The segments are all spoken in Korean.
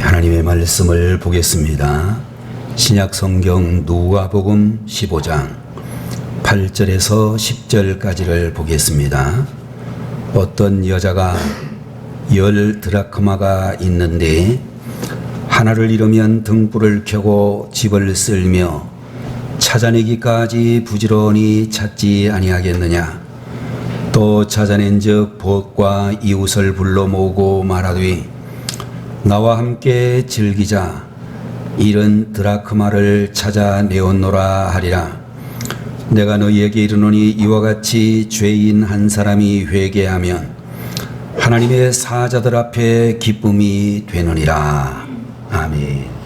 하나님의 말씀을 보겠습니다. 신약 성경 누가복음 15장 8절에서 10절까지를 보겠습니다. 어떤 여자가 10 드라크마가 있는데 하나를 잃으면 등불을 켜고 집을 쓸며 찾아내기까지 부지런히 찾지 아니하겠느냐. 또 찾아낸즉 벗과 이웃을 불러 모으고 말하되 나와 함께 즐기자. 70 드라크마를 찾아내었노라 하리라. 내가 너희에게 이르노니 이와 같이 죄인 한 사람이 회개하면 하나님의 사자들 앞에 기쁨이 되느니라. 아멘.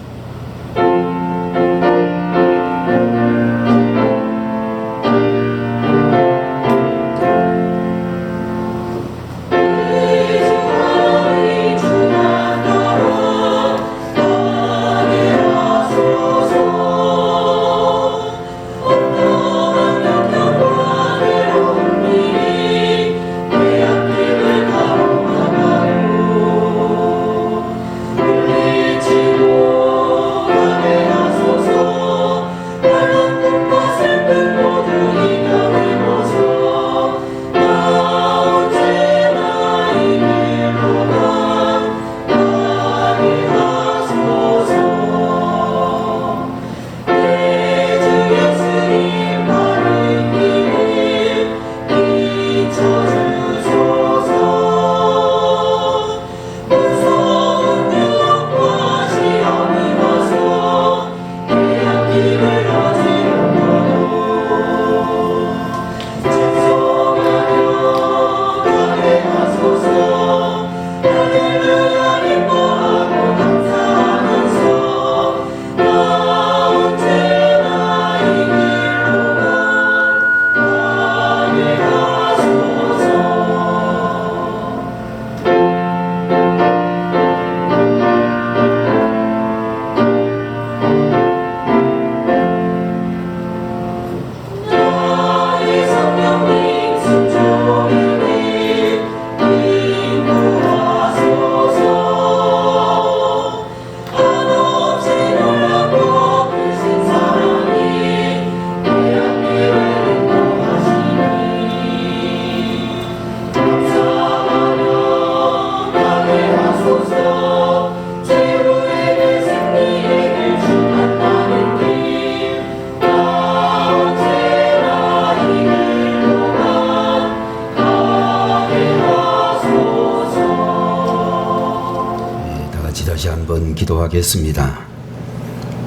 다시 한번 기도하겠습니다.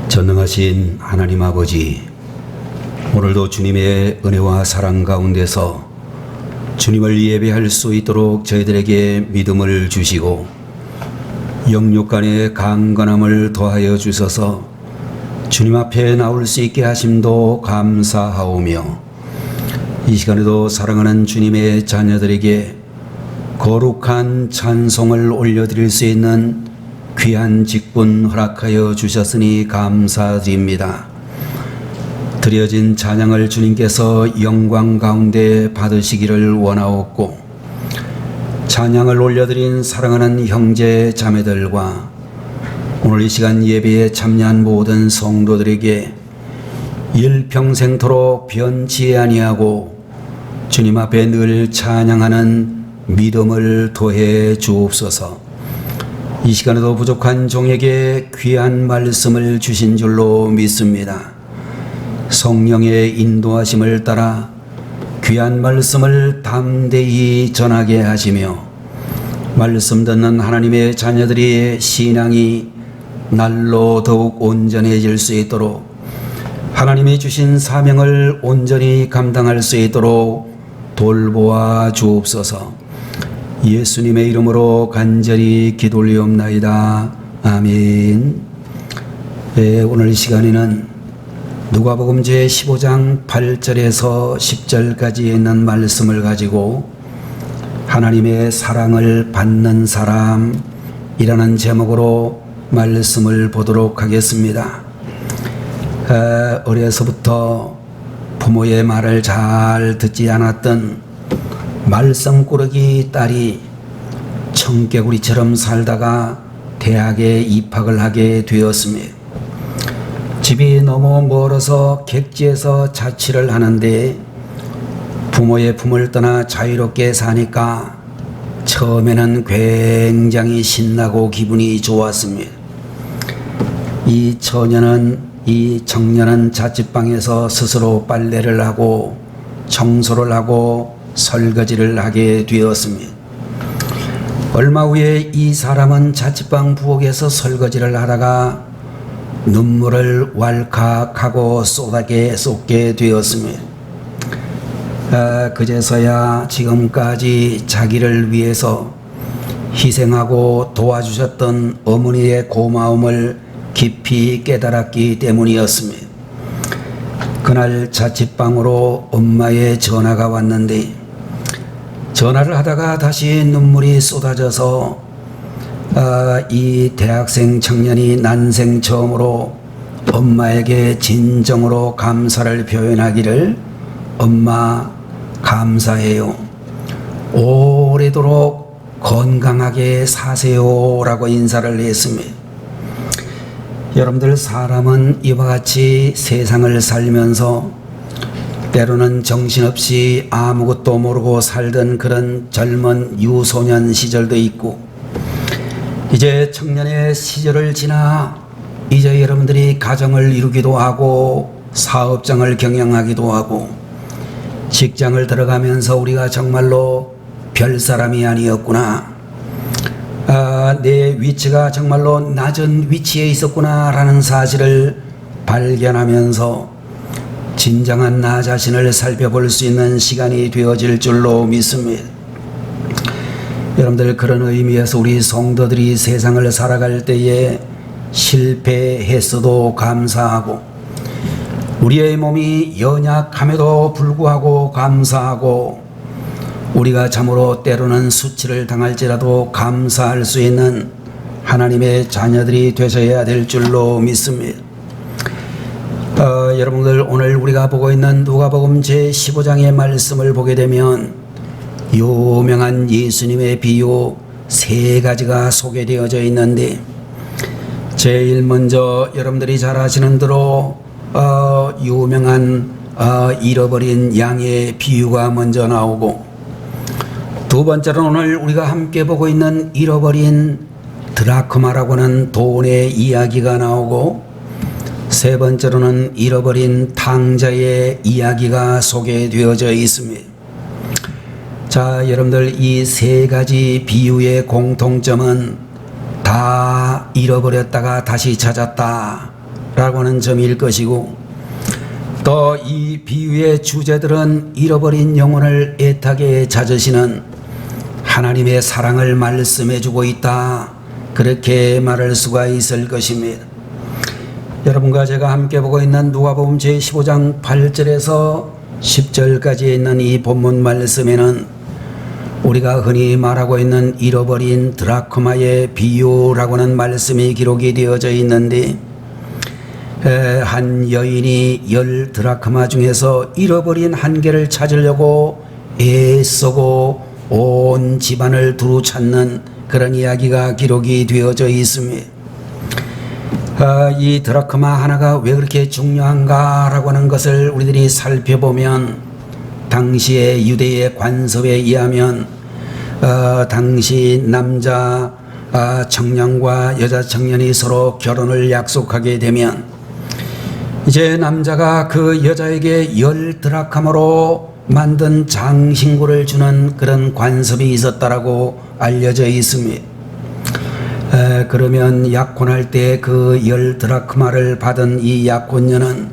전능하신 하나님 아버지, 오늘도 주님의 은혜와 사랑 가운데서 주님을 예배할 수 있도록 저희들에게 믿음을 주시고 영육 간의 강건함을 더하여 주셔서 주님 앞에 나올 수 있게 하심도 감사하오며, 이 시간에도 사랑하는 주님의 자녀들에게 거룩한 찬송을 올려드릴 수 있는 귀한 직분 허락하여 주셨으니 감사드립니다. 드려진 찬양을 주님께서 영광 가운데 받으시기를 원하옵고, 찬양을 올려드린 사랑하는 형제 자매들과 오늘 이 시간 예배에 참여한 모든 성도들에게 일평생토록 변치 아니하고 주님 앞에 늘 찬양하는 믿음을 더해 주옵소서. 이 시간에도 부족한 종에게 귀한 말씀을 주신 줄로 믿습니다. 성령의 인도하심을 따라 귀한 말씀을 담대히 전하게 하시며, 말씀 듣는 하나님의 자녀들의 신앙이 날로 더욱 온전해질 수 있도록, 하나님이 주신 사명을 온전히 감당할 수 있도록 돌보아 주옵소서. 예수님의 이름으로 간절히 기도 올리옵나이다. 아멘. 오늘 이 시간에는 누가복음 제15장 8절에서 10절까지 있는 말씀을 가지고 하나님의 사랑을 받는 사람이라는 제목으로 말씀을 보도록 하겠습니다. 어려서부터 부모의 말을 잘 듣지 않았던 말썽꾸러기 딸이 청개구리처럼 살다가 대학에 입학을 하게 되었습니다. 집이 너무 멀어서 객지에서 자취를 하는데 부모의 품을 떠나 자유롭게 사니까 처음에는 굉장히 신나고 기분이 좋았습니다. 이 청년은 자취방에서 스스로 빨래를 하고 청소를 하고 설거지를 하게 되었습니다. 얼마 후에 이 사람은 자취방 부엌에서 설거지를 하다가 눈물을 왈칵하고 쏟게 되었습니다. 그제서야 지금까지 자기를 위해서 희생하고 도와주셨던 어머니의 고마움을 깊이 깨달았기 때문이었습니다. 그날 자취방으로 엄마의 전화가 왔는데 전화를 하다가 다시 눈물이 쏟아져서 이 대학생 청년이 난생 처음으로 엄마에게 진정으로 감사를 표현하기를 엄마 감사해요. 오래도록 건강하게 사세요 라고 인사를 했습니다. 여러분들 사람은 이와 같이 세상을 살면서 때로는 정신없이 아무것도 모르고 살던 그런 젊은 유소년 시절도 있고 이제 청년의 시절을 지나 이제 여러분들이 가정을 이루기도 하고 사업장을 경영하기도 하고 직장을 들어가면서 우리가 정말로 별 사람이 아니었구나. 내 위치가 정말로 낮은 위치에 있었구나 라는 사실을 발견하면서 진정한 나 자신을 살펴볼 수 있는 시간이 되어질 줄로 믿습니다. 여러분들 그런 의미에서 우리 성도들이 세상을 살아갈 때에 실패했어도 감사하고 우리의 몸이 연약함에도 불구하고 감사하고 우리가 참으로 때로는 수치를 당할지라도 감사할 수 있는 하나님의 자녀들이 되셔야 될 줄로 믿습니다. 여러분들 오늘 우리가 보고 있는 누가복음 제15장의 말씀을 보게 되면 유명한 예수님의 비유 3가지가 소개되어져 있는데 제일 먼저 여러분들이 잘 아시는 대로 유명한 잃어버린 양의 비유가 먼저 나오고 두 번째로는 오늘 우리가 함께 보고 있는 잃어버린 드라크마라고 하는 돈의 이야기가 나오고 세 번째로는 잃어버린 탕자의 이야기가 소개되어져 있습니다. 자, 여러분들 이 3가지 비유의 공통점은 다 잃어버렸다가 다시 찾았다 라고 하는 점일 것이고 또 이 비유의 주제들은 잃어버린 영혼을 애타게 찾으시는 하나님의 사랑을 말씀해주고 있다 그렇게 말할 수가 있을 것입니다. 여러분과 제가 함께 보고 있는 누가복음 제15장 8절에서 10절까지 있는 이 본문 말씀에는 우리가 흔히 말하고 있는 잃어버린 드라크마의 비유라고 하는 말씀이 기록이 되어져 있는데 한 여인이 10 드라크마 중에서 잃어버린 한 개를 찾으려고 애쓰고 온 집안을 두루 찾는 그런 이야기가 기록이 되어져 있습니다. 이 드라크마 하나가 왜 그렇게 중요한가 라고 하는 것을 우리들이 살펴보면 당시의 유대의 관습에 의하면 당시 남자 청년과 여자 청년이 서로 결혼을 약속하게 되면 이제 남자가 그 여자에게 10 드라크마로 만든 장신구를 주는 그런 관습이 있었다라고 알려져 있습니다. 그러면 약혼할 때 그 10 드라크마를 받은 이 약혼녀는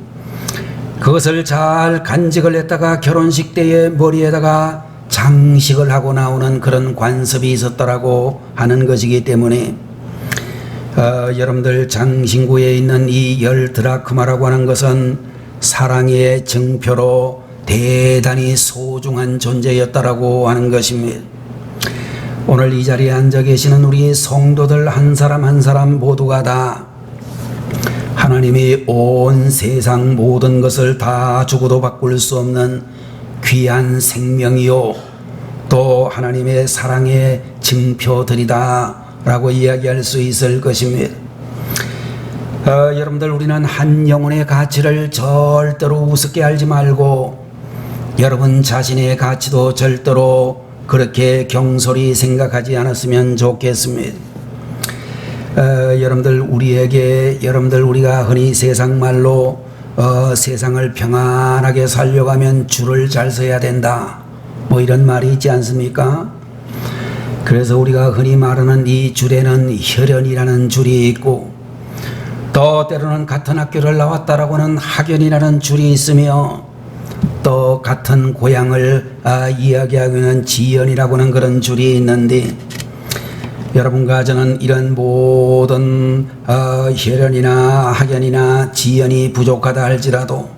그것을 잘 간직을 했다가 결혼식 때에 머리에다가 장식을 하고 나오는 그런 관습이 있었다라고 하는 것이기 때문에 여러분들 장신구에 있는 이 10 드라크마라고 하는 것은 사랑의 증표로 대단히 소중한 존재였다라고 하는 것입니다. 오늘 이 자리에 앉아 계시는 우리 성도들 한 사람 한 사람 모두가 다 하나님이 온 세상 모든 것을 다 주고도 바꿀 수 없는 귀한 생명이요 또 하나님의 사랑의 증표들이다 라고 이야기할 수 있을 것입니다. 여러분들, 우리는 한 영혼의 가치를 절대로 우습게 알지 말고 여러분 자신의 가치도 절대로 그렇게 경솔히 생각하지 않았으면 좋겠습니다. 여러분들, 우리가 흔히 세상 말로 세상을 평안하게 살려가면 줄을 잘 서야 된다, 뭐 이런 말이 있지 않습니까? 그래서 우리가 흔히 말하는 이 줄에는 혈연이라는 줄이 있고, 또 때로는 같은 학교를 나왔다라고 하는 학연이라는 줄이 있으며, 또 같은 고향을 이야기하기는 지연이라고 하는 그런 줄이 있는데, 여러분과 저는 이런 모든 혈연이나 학연이나 지연이 부족하다 할지라도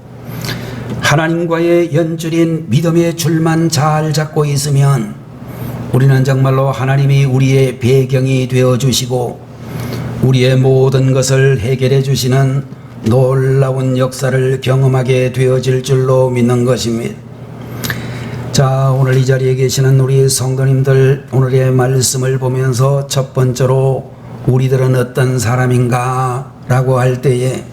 하나님과의 연줄인 믿음의 줄만 잘 잡고 있으면 우리는 정말로 하나님이 우리의 배경이 되어주시고 우리의 모든 것을 해결해 주시는 놀라운 역사를 경험하게 되어질 줄로 믿는 것입니다. 자, 오늘 이 자리에 계시는 우리 성도님들, 오늘의 말씀을 보면서 첫 번째로 우리들은 어떤 사람인가 라고 할 때에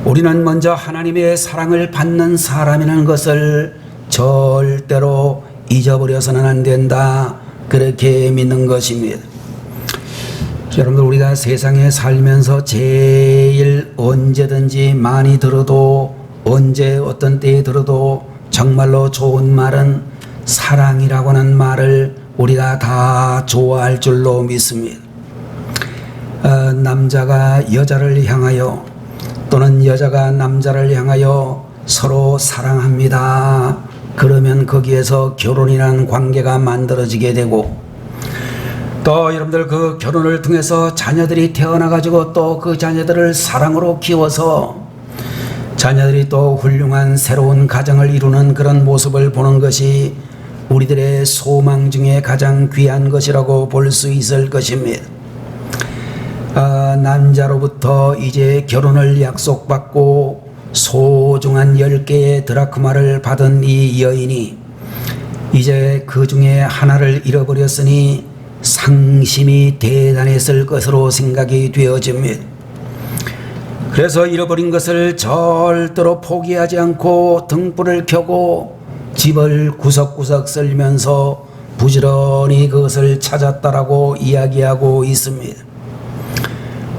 우리는 먼저 하나님의 사랑을 받는 사람이라는 것을 절대로 잊어버려서는 안 된다, 그렇게 믿는 것입니다. 여러분들, 우리가 세상에 살면서 제일 언제든지 많이 들어도, 언제 어떤 때에 들어도 정말로 좋은 말은 사랑이라고 하는 말을 우리가 다 좋아할 줄로 믿습니다. 남자가 여자를 향하여 또는 여자가 남자를 향하여 서로 사랑합니다. 그러면 거기에서 결혼이라는 관계가 만들어지게 되고, 또 여러분들 그 결혼을 통해서 자녀들이 태어나가지고 또 그 자녀들을 사랑으로 키워서 자녀들이 또 훌륭한 새로운 가정을 이루는 그런 모습을 보는 것이 우리들의 소망 중에 가장 귀한 것이라고 볼 수 있을 것입니다. 남자로부터 이제 결혼을 약속받고 소중한 10개의 드라크마를 받은 이 여인이 이제 그 중에 하나를 잃어버렸으니 상심이 대단했을 것으로 생각이 되어집니다. 그래서 잃어버린 것을 절대로 포기하지 않고 등불을 켜고 집을 구석구석 쓸면서 부지런히 그것을 찾았다라고 이야기하고 있습니다.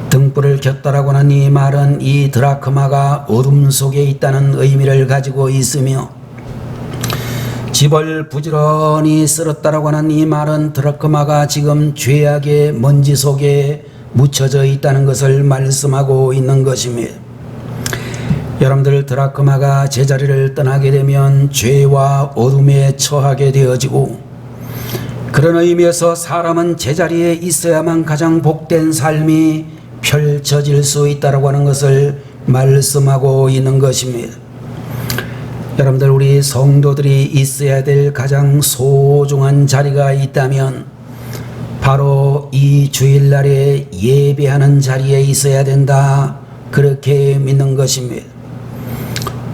등불을 켰다라고 하는 이 말은 이 드라크마가 어둠 속에 있다는 의미를 가지고 있으며, 집을 부지런히 쓸었다라고 하는 이 말은 드라크마가 지금 죄악의 먼지 속에 묻혀져 있다는 것을 말씀하고 있는 것입니다. 여러분들, 드라크마가 제자리를 떠나게 되면 죄와 어둠에 처하게 되어지고, 그런 의미에서 사람은 제자리에 있어야만 가장 복된 삶이 펼쳐질 수 있다고 하는 것을 말씀하고 있는 것입니다. 여러분들, 우리 성도들이 있어야 될 가장 소중한 자리가 있다면 바로 이 주일날에 예배하는 자리에 있어야 된다, 그렇게 믿는 것입니다.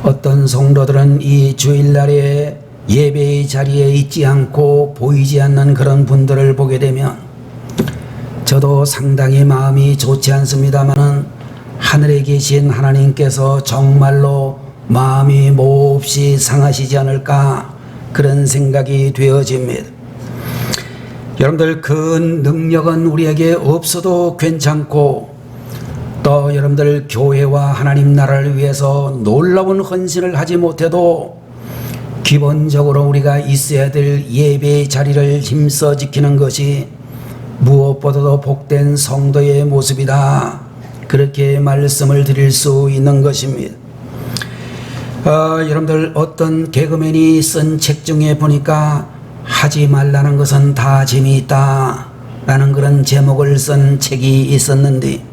어떤 성도들은 이 주일날에 예배의 자리에 있지 않고 보이지 않는 그런 분들을 보게 되면 저도 상당히 마음이 좋지 않습니다만은 하늘에 계신 하나님께서 정말로 마음이 몹시 상하시지 않을까, 그런 생각이 되어집니다. 여러분들, 그 능력은 우리에게 없어도 괜찮고, 또 여러분들 교회와 하나님 나라를 위해서 놀라운 헌신을 하지 못해도 기본적으로 우리가 있어야 될 예배의 자리를 힘써 지키는 것이 무엇보다도 복된 성도의 모습이다, 그렇게 말씀을 드릴 수 있는 것입니다. 여러분들, 어떤 개그맨이 쓴 책 중에 보니까 하지 말라는 것은 다 재미있다 라는 그런 제목을 쓴 책이 있었는데,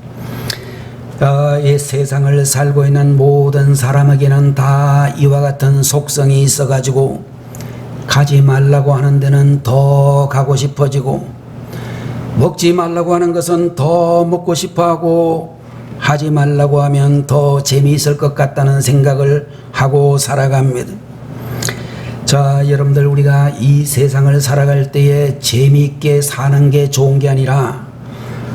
이 세상을 살고 있는 모든 사람에게는 다 이와 같은 속성이 있어 가지고 가지 말라고 하는 데는 더 가고 싶어지고, 먹지 말라고 하는 것은 더 먹고 싶어하고, 하지 말라고 하면 더 재미있을 것 같다는 생각을 하고 살아갑니다. 자, 여러분들, 우리가 이 세상을 살아갈 때에 재미있게 사는 게 좋은 게 아니라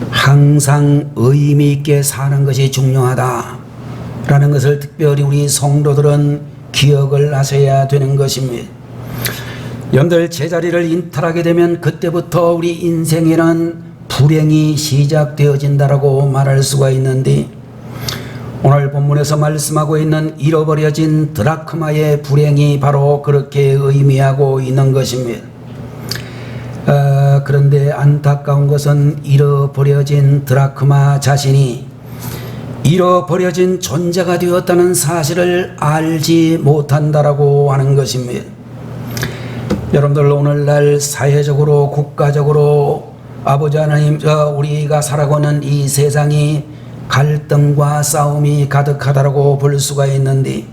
항상 의미 있게 사는 것이 중요하다라는 것을 특별히 우리 성도들은 기억을 하셔야 되는 것입니다. 여러분들 제자리를 인탈하게 되면 그때부터 우리 인생에는 불행이 시작되어진다라고 말할 수가 있는데, 오늘 본문에서 말씀하고 있는 잃어버려진 드라크마의 불행이 바로 그렇게 의미하고 있는 것입니다. 그런데 안타까운 것은 잃어버려진 드라크마 자신이 잃어버려진 존재가 되었다는 사실을 알지 못한다라고 하는 것입니다. 여러분들 오늘날 사회적으로 국가적으로 아버지 하나님, 우리가 살아가는 이 세상이 갈등과 싸움이 가득하다라고 볼 수가 있는데,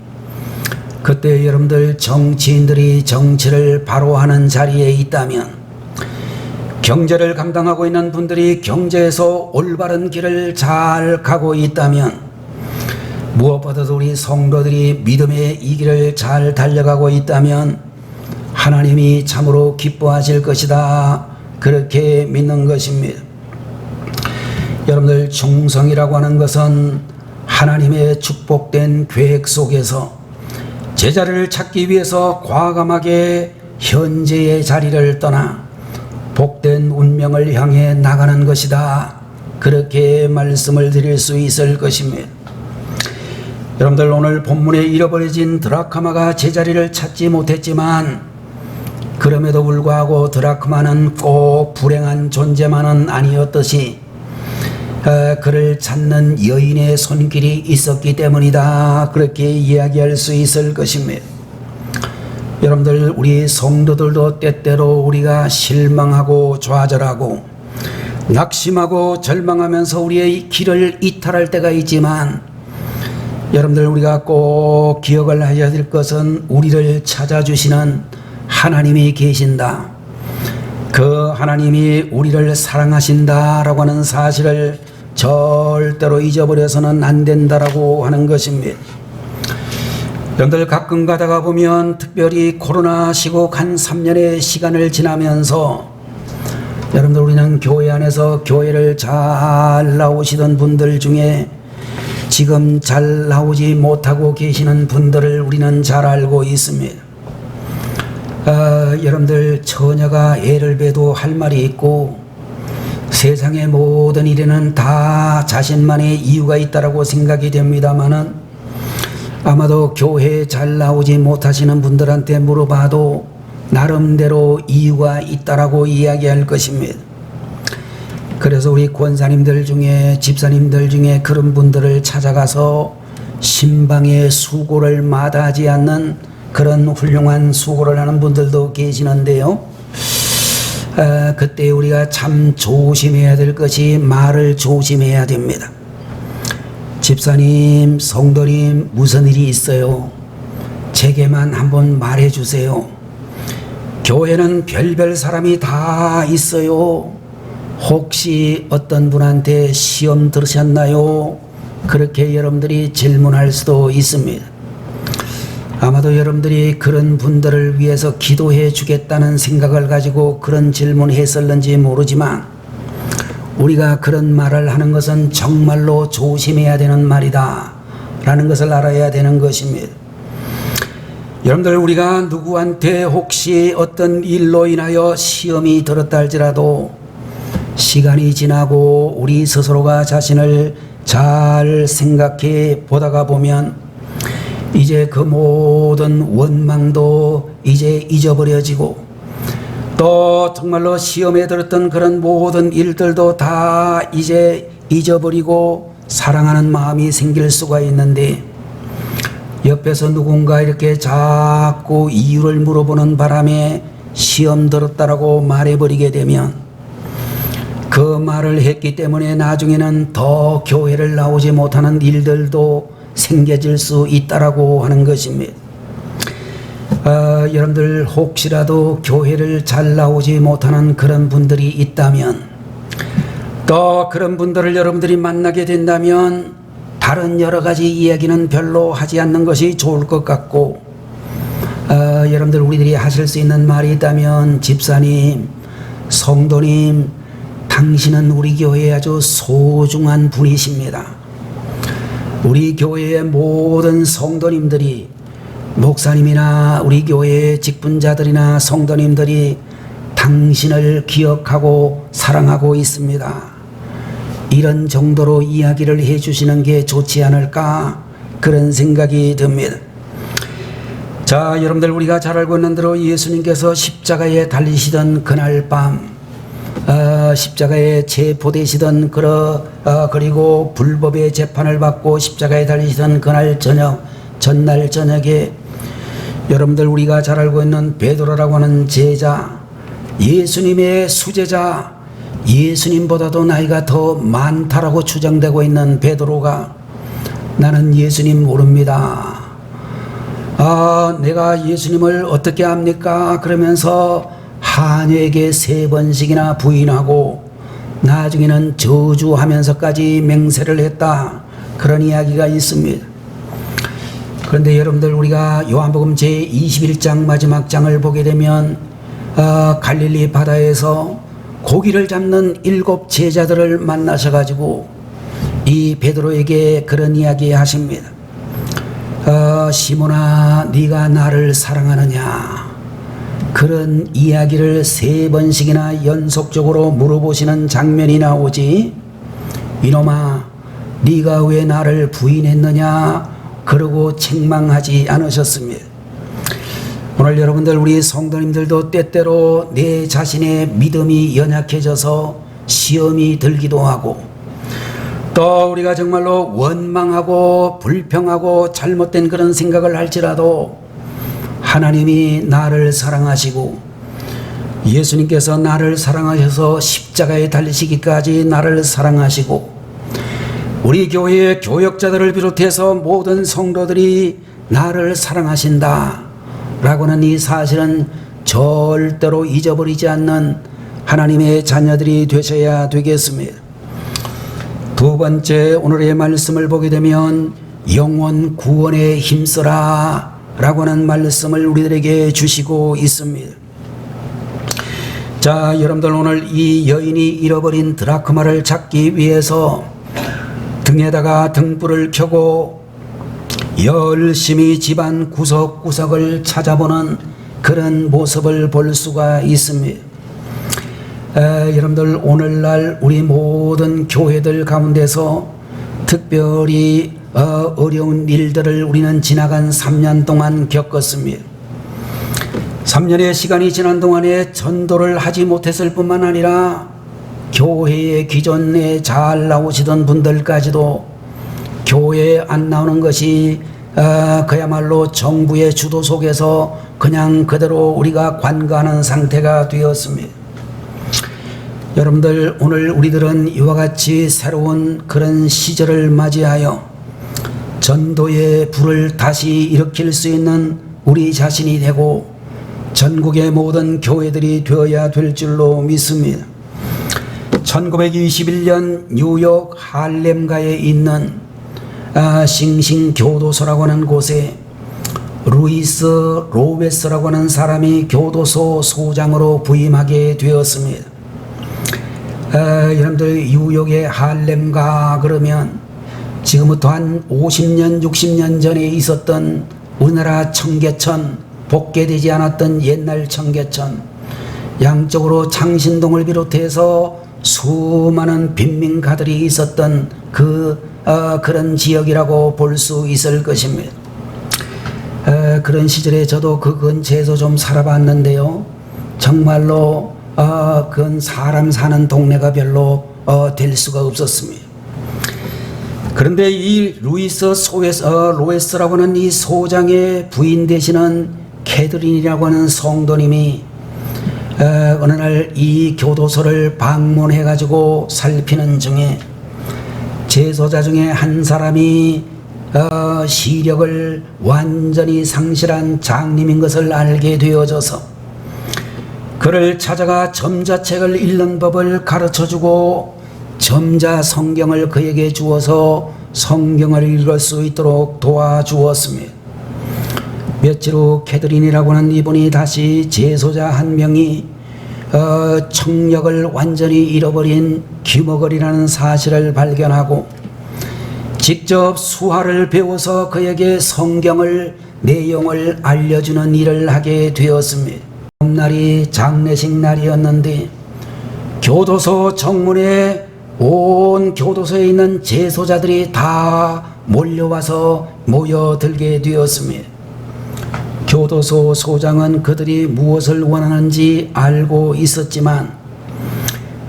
그때 여러분들 정치인들이 정치를 바로 하는 자리에 있다면, 경제를 감당하고 있는 분들이 경제에서 올바른 길을 잘 가고 있다면, 무엇보다도 우리 성도들이 믿음의 이 길을 잘 달려가고 있다면 하나님이 참으로 기뻐하실 것이다, 그렇게 믿는 것입니다. 여러분들 충성이라고 하는 것은 하나님의 축복된 계획 속에서 제자리를 찾기 위해서 과감하게 현재의 자리를 떠나 복된 운명을 향해 나가는 것이다, 그렇게 말씀을 드릴 수 있을 것입니다. 여러분들 오늘 본문에 잃어버려진 드라크마가 제자리를 찾지 못했지만, 그럼에도 불구하고 드라크마는 꼭 불행한 존재만은 아니었듯이 그를 찾는 여인의 손길이 있었기 때문이다, 그렇게 이야기할 수 있을 것입니다. 여러분들 우리 성도들도 때때로 우리가 실망하고 좌절하고 낙심하고 절망하면서 우리의 길을 이탈할 때가 있지만, 여러분들 우리가 꼭 기억을 해야 될 것은 우리를 찾아주시는 하나님이 계신다, 그 하나님이 우리를 사랑하신다라고 하는 사실을 절대로 잊어버려서는 안 된다라고 하는 것입니다. 여러분들 가끔 가다가 보면, 특별히 코로나 시국 한 3년의 시간을 지나면서 여러분들 우리는 교회 안에서 교회를 잘 나오시던 분들 중에 지금 잘 나오지 못하고 계시는 분들을 우리는 잘 알고 있습니다. 여러분들 처녀가 애를 베도 할 말이 있고, 세상의 모든 일에는 다 자신만의 이유가 있다라고 생각이 됩니다만은, 아마도 교회에 잘 나오지 못하시는 분들한테 물어봐도 나름대로 이유가 있다라고 이야기할 것입니다. 그래서 우리 권사님들 중에, 집사님들 중에 그런 분들을 찾아가서 신방의 수고를 마다하지 않는 그런 훌륭한 수고를 하는 분들도 계시는데요, 그때 우리가 참 조심해야 될 것이 말을 조심해야 됩니다. 집사님, 성도님, 무슨 일이 있어요? 제게만 한번 말해 주세요. 교회는 별별 사람이 다 있어요. 혹시 어떤 분한테 시험 들으셨나요? 그렇게 여러분들이 질문할 수도 있습니다. 아마도 여러분들이 그런 분들을 위해서 기도해 주겠다는 생각을 가지고 그런 질문을 했었는지 모르지만, 우리가 그런 말을 하는 것은 정말로 조심해야 되는 말이다 라는 것을 알아야 되는 것입니다. 여러분들 우리가 누구한테 혹시 어떤 일로 인하여 시험이 들었다 할지라도 시간이 지나고 우리 스스로가 자신을 잘 생각해 보다가 보면 이제 그 모든 원망도 이제 잊어버려지고, 또 정말로 시험에 들었던 그런 모든 일들도 다 이제 잊어버리고 사랑하는 마음이 생길 수가 있는데, 옆에서 누군가 이렇게 자꾸 이유를 물어보는 바람에 시험 들었다라고 말해버리게 되면, 그 말을 했기 때문에 나중에는 더 교회를 나오지 못하는 일들도 생겨질 수 있다라고 하는 것입니다. 여러분들 혹시라도 교회를 잘 나오지 못하는 그런 분들이 있다면, 또 그런 분들을 여러분들이 만나게 된다면 다른 여러 가지 이야기는 별로 하지 않는 것이 좋을 것 같고, 여러분들 우리들이 하실 수 있는 말이 있다면, 집사님, 성도님, 당신은 우리 교회에 아주 소중한 분이십니다. 우리 교회의 모든 성도님들이, 목사님이나 우리 교회의 직분자들이나 성도님들이 당신을 기억하고 사랑하고 있습니다. 이런 정도로 이야기를 해주시는 게 좋지 않을까, 그런 생각이 듭니다. 자, 여러분들, 우리가 잘 알고 있는 대로 예수님께서 십자가에 달리시던 그날 밤, 십자가에 체포되시던 그리고 불법의 재판을 받고 십자가에 달리시던 그날 전날 저녁에 여러분들, 우리가 잘 알고 있는 베드로라고 하는 제자, 예수님의 수제자, 예수님보다도 나이가 더 많다라고 추정되고 있는 베드로가, 나는 예수님 모릅니다. 내가 예수님을 어떻게 압니까? 그러면서 하녀에게 3번씩이나 부인하고 나중에는 저주하면서까지 맹세를 했다, 그런 이야기가 있습니다. 그런데 여러분들, 우리가 요한복음 제21장 마지막 장을 보게 되면 갈릴리 바다에서 고기를 잡는 7 제자들을 만나셔가지고 이 베드로에게 그런 이야기 하십니다. 시몬아, 네가 나를 사랑하느냐? 그런 이야기를 3번씩이나 연속적으로 물어보시는 장면이 나오지. 이놈아, 네가 왜 나를 부인했느냐? 그러고 책망하지 않으셨습니다. 오늘 여러분들, 우리 성도님들도 때때로 내 자신의 믿음이 연약해져서 시험이 들기도 하고, 또 우리가 정말로 원망하고 불평하고 잘못된 그런 생각을 할지라도 하나님이 나를 사랑하시고 예수님께서 나를 사랑하셔서 십자가에 달리시기까지 나를 사랑하시고 우리 교회의 교역자들을 비롯해서 모든 성도들이 나를 사랑하신다 라고는 이 사실은 절대로 잊어버리지 않는 하나님의 자녀들이 되셔야 되겠습니다. 두 번째, 오늘의 말씀을 보게 되면 영혼 구원에 힘써라 라고 하는 말씀을 우리들에게 주시고 있습니다. 자, 여러분들, 오늘 이 여인이 잃어버린 드라크마를 찾기 위해서 등에다가 등불을 켜고 열심히 집안 구석구석을 찾아보는 그런 모습을 볼 수가 있습니다. 여러분들, 오늘날 우리 모든 교회들 가운데서 특별히 어려운 일들을 우리는 지나간 3년 동안 겪었습니다. 3년의 시간이 지난 동안에 전도를 하지 못했을 뿐만 아니라 교회에 기존에 잘 나오시던 분들까지도 교회에 안 나오는 것이 그야말로 정부의 주도 속에서 그냥 그대로 우리가 관가하는 상태가 되었습니다. 여러분들, 오늘 우리들은 이와 같이 새로운 그런 시절을 맞이하여 전도의 불을 다시 일으킬 수 있는 우리 자신이 되고 전국의 모든 교회들이 되어야 될 줄로 믿습니다. 1921년 뉴욕 할렘가에 있는 싱싱 교도소라고 하는 곳에 루이스 로베스라고 하는 사람이 교도소 소장으로 부임하게 되었습니다. 여러분들, 뉴욕의 할렘가 그러면 지금부터 한 50년 60년 전에 있었던 우리나라 청계천, 복개되지 않았던 옛날 청계천, 양쪽으로 창신동을 비롯해서 수많은 빈민가들이 있었던 그런 지역이라고 볼 수 있을 것입니다. 그런 시절에 저도 그 근처에서 좀 살아봤는데요, 정말로 그건 사람 사는 동네가 별로 될 수가 없었습니다. 그런데 이 루이스 로에스라고 하는 이 소장의 부인 되시는 캐드린이라고 하는 성도님이 어느 날 이 교도소를 방문해 가지고 살피는 중에 재소자 중에 한 사람이 시력을 완전히 상실한 장님인 것을 알게 되어져서 그를 찾아가 점자책을 읽는 법을 가르쳐주고 점자 성경을 그에게 주어서 성경을 읽을 수 있도록 도와주었습니다. 며칠 후 캐드린이라고 하는 이분이 다시 재소자 한 명이 청력을 완전히 잃어버린 귀머거리라는 사실을 발견하고 직접 수화를 배워서 그에게 성경을 내용을 알려주는 일을 하게 되었습니다. 날이 장례식 날이었는데 교도소 정문에 온 교도소에 있는 재소자들이 다 몰려와서 모여들게 되었습니다. 교도소 소장은 그들이 무엇을 원하는지 알고 있었지만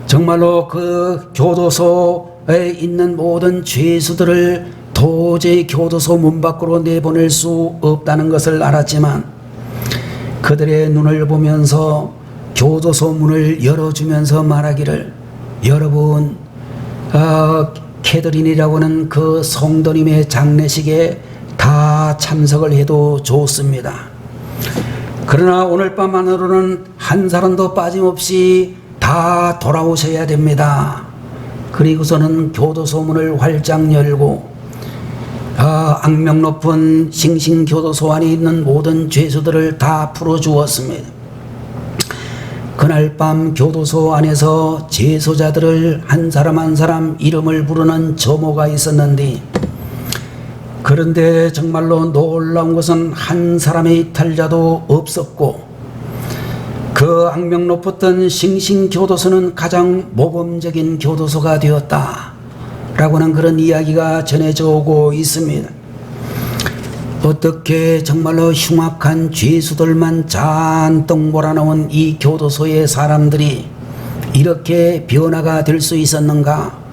정말로 그 교도소에 있는 모든 죄수들을 도저히 교도소 문 밖으로 내보낼 수 없다는 것을 알았지만 그들의 눈을 보면서 교도소 문을 열어주면서 말하기를, 여러분, 캐더린이라고 하는 그 성도님의 장례식에 다 참석을 해도 좋습니다. 그러나 오늘 밤만으로는 한 사람도 빠짐없이 다 돌아오셔야 됩니다. 그리고서는 교도소 문을 활짝 열고 악명 높은 싱싱교도소 안에 있는 모든 죄수들을 다 풀어주었습니다. 그날 밤 교도소 안에서 재소자들을 한 사람 한 사람 이름을 부르는 점호가 있었는데, 그런데 정말로 놀라운 것은 한 사람의 이탈자도 없었고 그 악명 높았던 싱싱교도소는 가장 모범적인 교도소가 되었다 라고는 그런 이야기가 전해져 오고 있습니다. 어떻게 정말로 흉악한 죄수들만 잔뜩 몰아넣은 이 교도소의 사람들이 이렇게 변화가 될 수 있었는가?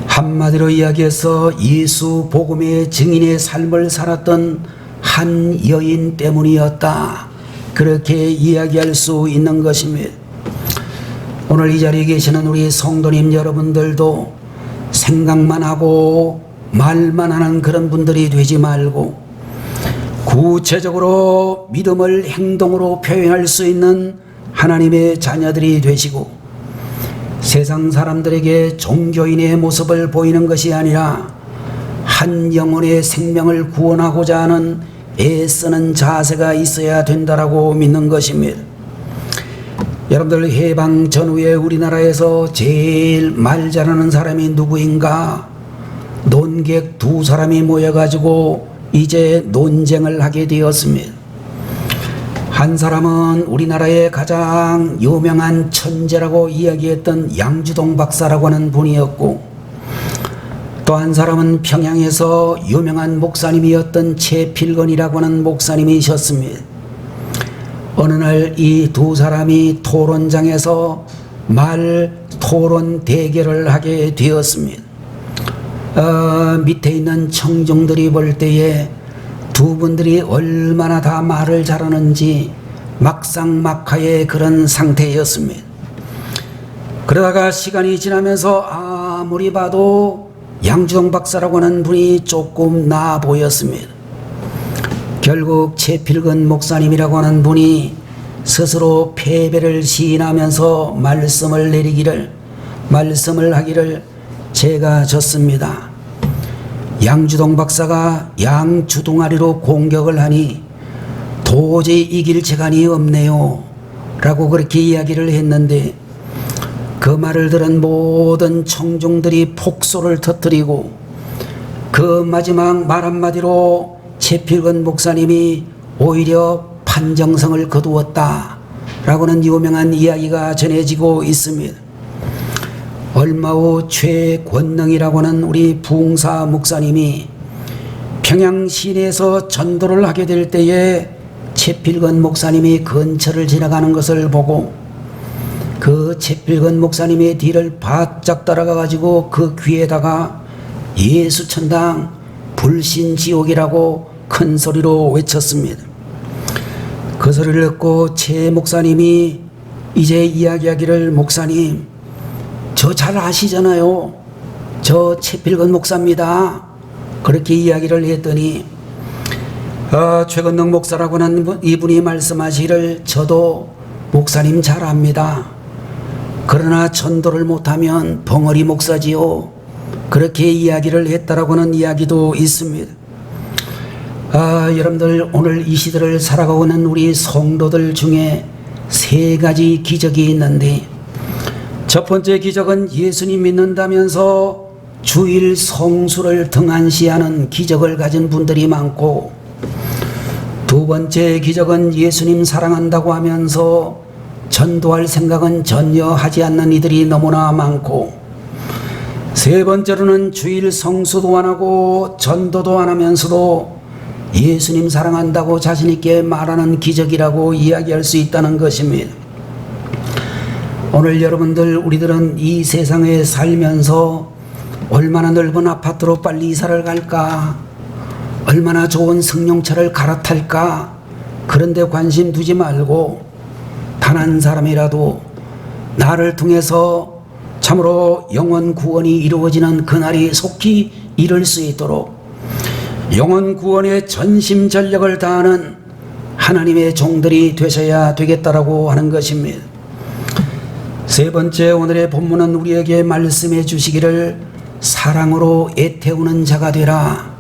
한마디로 이야기해서 예수 복음의 증인의 삶을 살았던 한 여인 때문이었다, 그렇게 이야기할 수 있는 것입니다. 오늘 이 자리에 계시는 우리 성도님 여러분들도 생각만 하고 말만 하는 그런 분들이 되지 말고 구체적으로 믿음을 행동으로 표현할 수 있는 하나님의 자녀들이 되시고 세상 사람들에게 종교인의 모습을 보이는 것이 아니라 한 영혼의 생명을 구원하고자 하는 애쓰는 자세가 있어야 된다라고 믿는 것입니다. 여러분들, 해방 전후에 우리나라에서 제일 말 잘하는 사람이 누구인가? 논객 두 사람이 모여가지고 이제 논쟁을 하게 되었습니다. 한 사람은 우리나라의 가장 유명한 천재라고 이야기했던 양주동 박사라고 하는 분이었고, 또 한 사람은 평양에서 유명한 목사님이었던 최필건이라고 하는 목사님이셨습니다. 어느 날 이 두 사람이 토론장에서 말 토론 대결을 하게 되었습니다. 밑에 있는 청중들이 볼 때에 두 분들이 얼마나 다 말을 잘하는지 막상막하의 그런 상태였습니다. 그러다가 시간이 지나면서 아무리 봐도 양주동 박사라고 하는 분이 조금 나아 보였습니다. 결국 최필건 목사님이라고 하는 분이 스스로 패배를 시인하면서 말씀을 하기를, 제가 졌습니다. 양주동 박사가 양주동아리로 공격을 하니 도저히 이길 재간이 없네요 라고 그렇게 이야기를 했는데, 그 말을 들은 모든 청중들이 폭소를 터뜨리고 그 마지막 말 한마디로 최필건 목사님이 오히려 판정성을 거두었다 라고는 유명한 이야기가 전해지고 있습니다. 얼마 후 최권능이라고 하는 우리 부흥사 목사님이 평양 시내에서 전도를 하게 될 때에 최필건 목사님이 근처를 지나가는 것을 보고 그 최필건 목사님의 뒤를 바짝 따라가 가지고 그 귀에다가 예수천당 불신지옥이라고 큰 소리로 외쳤습니다. 그 소리를 듣고 최 목사님이 이제 이야기하기를, 목사님, 저 잘 아시잖아요. 저 최필건 목사입니다. 그렇게 이야기를 했더니 최건능 목사라고 하는 이분이 말씀하시기를, 저도 목사님 잘 압니다. 그러나 전도를 못하면 벙어리 목사지요. 그렇게 이야기를 했다라고 하는 이야기도 있습니다. 여러분들, 오늘 이 시대를 살아가고 있는 우리 성도들 중에 세 가지 기적이 있는데, 첫 번째 기적은 예수님 믿는다면서 주일 성수를 등한시하는 기적을 가진 분들이 많고, 두 번째 기적은 예수님 사랑한다고 하면서 전도할 생각은 전혀 하지 않는 이들이 너무나 많고, 세 번째로는 주일 성수도 안 하고 전도도 안 하면서도 예수님 사랑한다고 자신있게 말하는 기적이라고 이야기할 수 있다는 것입니다. 오늘 여러분들, 우리들은 이 세상에 살면서 얼마나 넓은 아파트로 빨리 이사를 갈까, 얼마나 좋은 승용차를 갈아탈까, 그런데 관심 두지 말고 단 한 사람이라도 나를 통해서 참으로 영혼 구원이 이루어지는 그날이 속히 이룰 수 있도록 영혼 구원에 전심전력을 다하는 하나님의 종들이 되셔야 되겠다라고 하는 것입니다. 세 번째, 오늘의 본문은 우리에게 말씀해 주시기를 사랑으로 애태우는 자가 되라,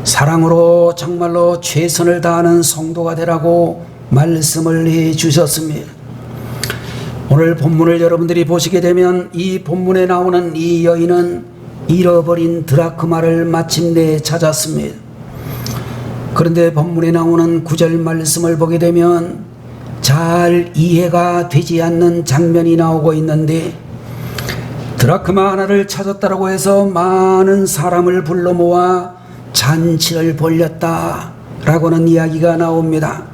사랑으로 정말로 최선을 다하는 성도가 되라고 말씀을 해 주셨습니다. 오늘 본문을 여러분들이 보시게 되면 이 본문에 나오는 이 여인은 잃어버린 드라크마를 마침내 찾았습니다. 그런데 본문에 나오는 9절 말씀을 보게 되면 잘 이해가 되지 않는 장면이 나오고 있는데, 드라크마 하나를 찾았다고 해서 많은 사람을 불러 모아 잔치를 벌였다라고는 이야기가 나옵니다.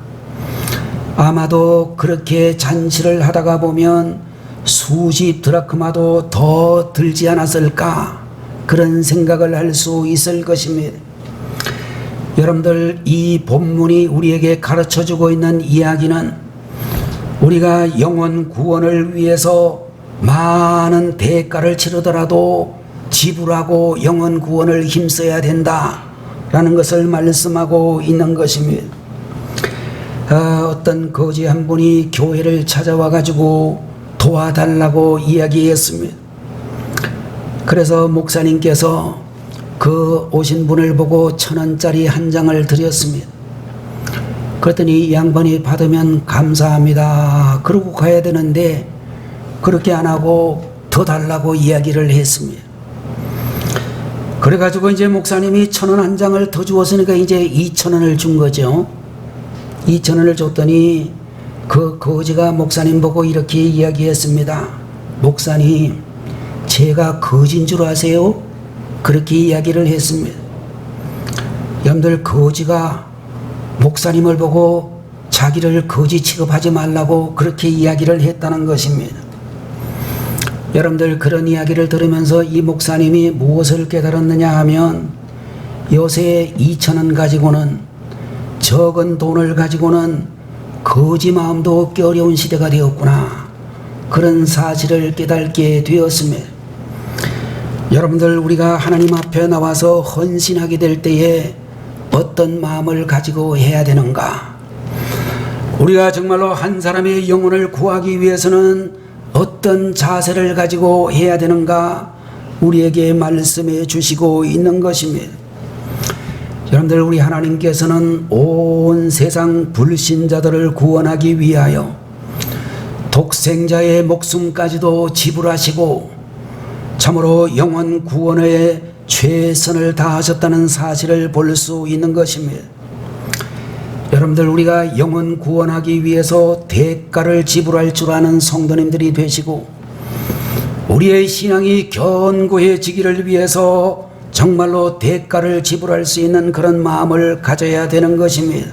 아마도 그렇게 잔치를 하다가 보면 수십 드라크마도 더 들지 않았을까, 그런 생각을 할 수 있을 것입니다. 여러분들, 이 본문이 우리에게 가르쳐주고 있는 이야기는 우리가 영혼 구원을 위해서 많은 대가를 치르더라도 지불하고 영혼 구원을 힘써야 된다라는 것을 말씀하고 있는 것입니다. 어떤 거지 한 분이 교회를 찾아와 가지고 도와달라고 이야기했습니다. 그래서 목사님께서 그 오신 분을 보고 1,000원짜리 한 장을 드렸습니다. 그랬더니 이 양반이 받으면 감사합니다 그러고 가야 되는데 그렇게 안 하고 더 달라고 이야기를 했습니다. 그래가지고 이제 목사님이 1,000원 한 장을 더 주었으니까 이제 2,000원을 준 거죠. 2,000원을 줬더니 그 거지가 목사님 보고 이렇게 이야기했습니다. 목사님, 제가 거지인 줄 아세요? 그렇게 이야기를 했습니다. 여러분들, 거지가 목사님을 보고 자기를 거지 취급하지 말라고 그렇게 이야기를 했다는 것입니다. 여러분들, 그런 이야기를 들으면서 이 목사님이 무엇을 깨달았느냐 하면, 요새 2,000원 가지고는, 적은 돈을 가지고는 거지 마음도 얻기 어려운 시대가 되었구나, 그런 사실을 깨닫게 되었습니다. 여러분들, 우리가 하나님 앞에 나와서 헌신하게 될 때에 어떤 마음을 가지고 해야 되는가? 우리가 정말로 한 사람의 영혼을 구하기 위해서는 어떤 자세를 가지고 해야 되는가? 우리에게 말씀해 주시고 있는 것입니다. 여러분들, 우리 하나님께서는 온 세상 불신자들을 구원하기 위하여 독생자의 목숨까지도 지불하시고 참으로 영혼 구원에 최선을 다하셨다는 사실을 볼 수 있는 것입니다. 여러분들, 우리가 영혼 구원하기 위해서 대가를 지불할 줄 아는 성도님들이 되시고, 우리의 신앙이 견고해지기를 위해서 정말로 대가를 지불할 수 있는 그런 마음을 가져야 되는 것입니다.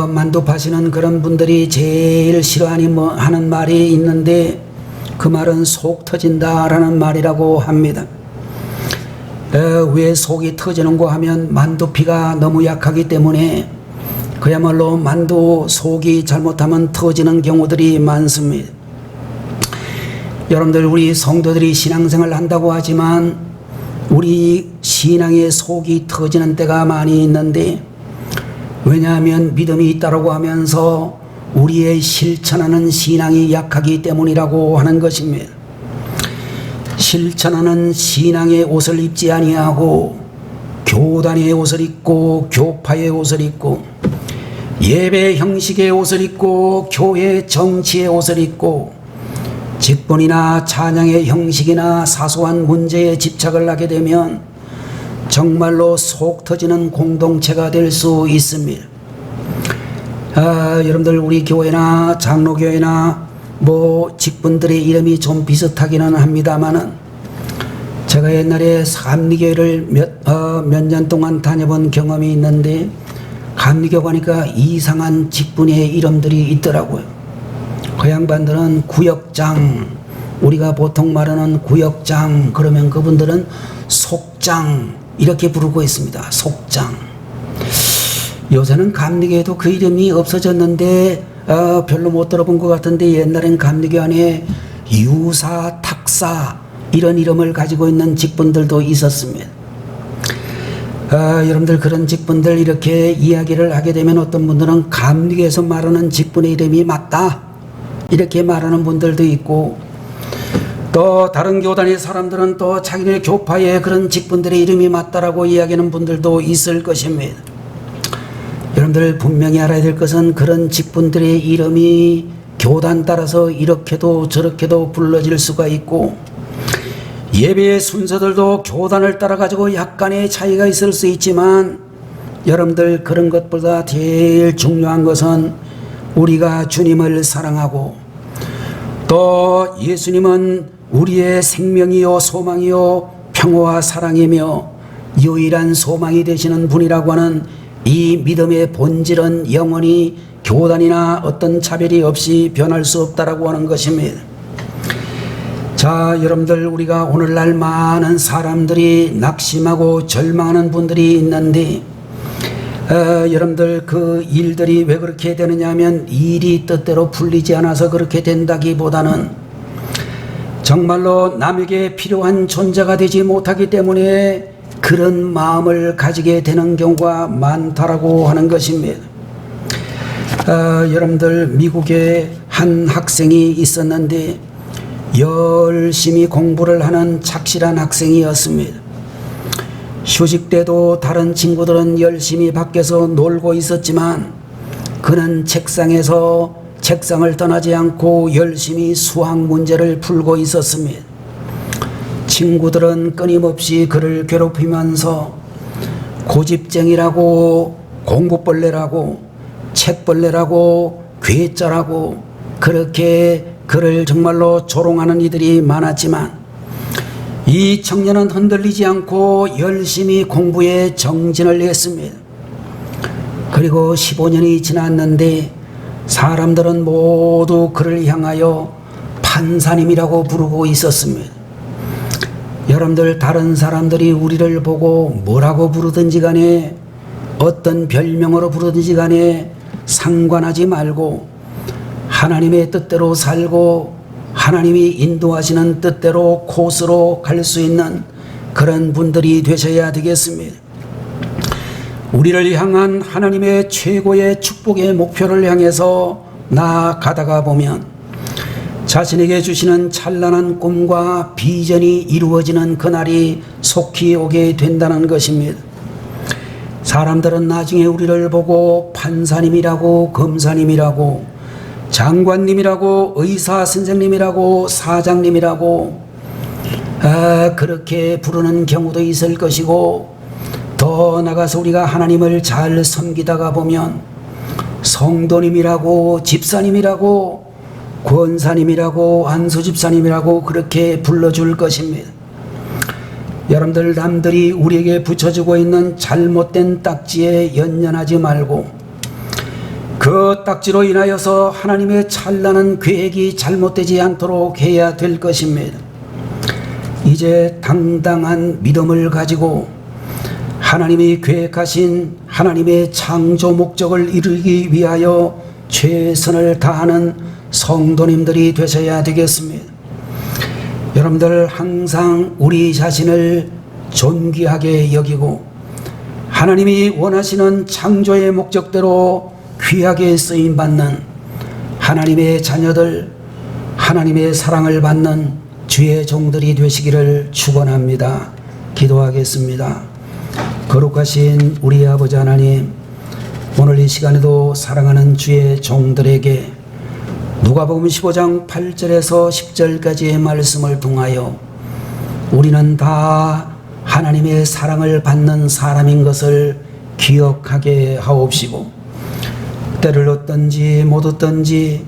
만두 파시는 그런 분들이 제일 싫어하는 말이 있는데, 그 말은 속 터진다라는 말이라고 합니다. 왜 속이 터지는고 하면 만두피가 너무 약하기 때문에 그야말로 만두 속이 잘못하면 터지는 경우들이 많습니다. 여러분들, 우리 성도들이 신앙생활을 한다고 하지만 우리 신앙의 속이 터지는 때가 많이 있는데, 왜냐하면 믿음이 있다고 하면서 우리의 실천하는 신앙이 약하기 때문이라고 하는 것입니다. 실천하는 신앙의 옷을 입지 아니하고 교단의 옷을 입고 교파의 옷을 입고 예배 형식의 옷을 입고 교회 정치의 옷을 입고 직분이나 찬양의 형식이나 사소한 문제에 집착을 하게 되면 정말로 속 터지는 공동체가 될 수 있습니다. 여러분들 우리 교회나 장로교회나 직분들의 이름이 좀 비슷하기는 합니다만은 제가 옛날에 감리교회를 몇 년 동안 다녀본 경험이 있는데 감리교 가니까 이상한 직분의 이름들이 있더라고요. 그 양반들은 구역장, 우리가 보통 말하는 구역장, 그러면 그분들은 속장 이렇게 부르고 있습니다. 속장. 요새는 감리교에도 그 이름이 없어졌는데 별로 못 들어본 것 같은데 옛날엔 감리교 안에 유사, 탁사 이런 이름을 가지고 있는 직분들도 있었습니다. 여러분들 그런 직분들 이렇게 이야기를 하게 되면 어떤 분들은 감리교에서 말하는 직분의 이름이 맞다 이렇게 말하는 분들도 있고, 또 다른 교단의 사람들은 또 자기네 교파의 그런 직분들의 이름이 맞다라고 이야기하는 분들도 있을 것입니다. 여러분들 분명히 알아야 될 것은 그런 직분들의 이름이 교단 따라서 이렇게도 저렇게도 불러질 수가 있고, 예배의 순서들도 교단을 따라 가지고 약간의 차이가 있을 수 있지만, 여러분들 그런 것보다 제일 중요한 것은 우리가 주님을 사랑하고 또 예수님은 우리의 생명이요 소망이요 평화와 사랑이며 유일한 소망이 되시는 분이라고 하는 이 믿음의 본질은 영원히 교단이나 어떤 차별이 없이 변할 수 없다라고 하는 것입니다. 자, 여러분들 우리가 오늘날 많은 사람들이 낙심하고 절망하는 분들이 있는데 여러분들 그 일들이 왜 그렇게 되느냐 하면 일이 뜻대로 풀리지 않아서 그렇게 된다기보다는 정말로 남에게 필요한 존재가 되지 못하기 때문에 그런 마음을 가지게 되는 경우가 많다라고 하는 것입니다. 여러분들 미국에 한 학생이 있었는데 열심히 공부를 하는 착실한 학생이었습니다. 휴식 때도 다른 친구들은 열심히 밖에서 놀고 있었지만 그는 책상에서 책상을 떠나지 않고 열심히 수학 문제를 풀고 있었습니다. 친구들은 끊임없이 그를 괴롭히면서 고집쟁이라고, 공부벌레라고, 책벌레라고, 괴짜라고 그렇게 그를 정말로 조롱하는 이들이 많았지만 이 청년은 흔들리지 않고 열심히 공부에 정진을 했습니다. 그리고 15년이 지났는데 사람들은 모두 그를 향하여 판사님이라고 부르고 있었습니다. 여러분들 다른 사람들이 우리를 보고 뭐라고 부르든지 간에 어떤 별명으로 부르든지 간에 상관하지 말고 하나님의 뜻대로 살고 하나님이 인도하시는 뜻대로 코스로 갈 수 있는 그런 분들이 되셔야 되겠습니다. 우리를 향한 하나님의 최고의 축복의 목표를 향해서 나아가다가 보면 자신에게 주시는 찬란한 꿈과 비전이 이루어지는 그날이 속히 오게 된다는 것입니다. 사람들은 나중에 우리를 보고 판사님이라고, 검사님이라고, 장관님이라고, 의사 선생님이라고, 사장님이라고 그렇게 부르는 경우도 있을 것이고, 더 나가서 우리가 하나님을 잘 섬기다가 보면 성도님이라고, 집사님이라고, 권사님이라고, 안수집사님이라고 그렇게 불러줄 것입니다. 여러분들 남들이 우리에게 붙여주고 있는 잘못된 딱지에 연연하지 말고 그 딱지로 인하여서 하나님의 찬란한 계획이 잘못되지 않도록 해야 될 것입니다. 이제 당당한 믿음을 가지고 하나님이 계획하신 하나님의 창조 목적을 이루기 위하여 최선을 다하는 성도님들이 되셔야 되겠습니다. 여러분들 항상 우리 자신을 존귀하게 여기고 하나님이 원하시는 창조의 목적대로 귀하게 쓰임받는 하나님의 자녀들, 하나님의 사랑을 받는 주의 종들이 되시기를 축원합니다. 기도하겠습니다. 거룩하신 우리 아버지 하나님, 오늘 이 시간에도 사랑하는 주의 종들에게 누가복음 15장 8절에서 10절까지의 말씀을 통하여 우리는 다 하나님의 사랑을 받는 사람인 것을 기억하게 하옵시고, 때를 얻든지 못 얻든지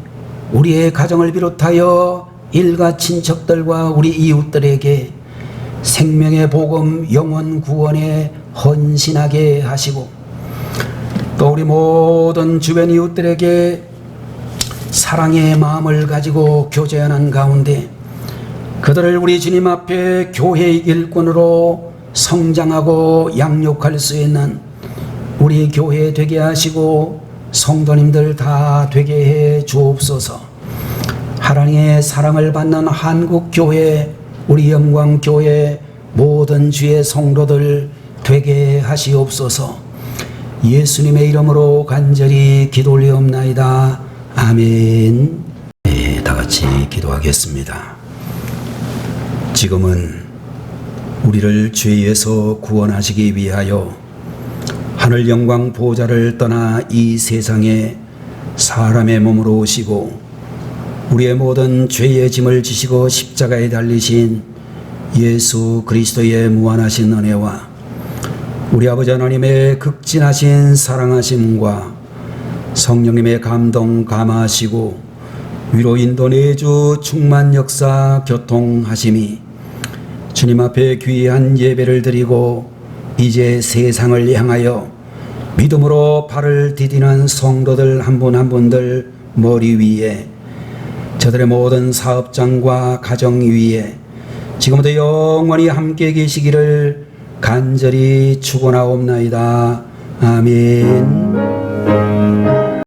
우리의 가정을 비롯하여 일가 친척들과 우리 이웃들에게 생명의 복음 영원 구원에 헌신하게 하시고, 또 우리 모든 주변 이웃들에게 사랑의 마음을 가지고 교제하는 가운데 그들을 우리 주님 앞에 교회의 일꾼으로 성장하고 양육할 수 있는 우리 교회 되게 하시고 성도님들 다 되게 해 주옵소서. 하나님의 사랑을 받는 한국교회, 우리 영광교회 모든 주의 성도들 되게 하시옵소서. 예수님의 이름으로 간절히 기도 올리옵나이다. 아멘. 네, 다 같이 기도하겠습니다. 지금은 우리를 죄에서 구원하시기 위하여 하늘 영광 보좌를 떠나 이 세상에 사람의 몸으로 오시고 우리의 모든 죄의 짐을 지시고 십자가에 달리신 예수 그리스도의 무한하신 은혜와 우리 아버지 하나님의 극진하신 사랑하심과 성령님의 감동 감화하시고 위로 인도 내주 충만 역사 교통하심이 주님 앞에 귀한 예배를 드리고 이제 세상을 향하여 믿음으로 발을 디디는 성도들 한 분 한 분들 머리 위에, 저들의 모든 사업장과 가정 위에 지금부터 영원히 함께 계시기를 간절히 축원하옵나이다. 아멘.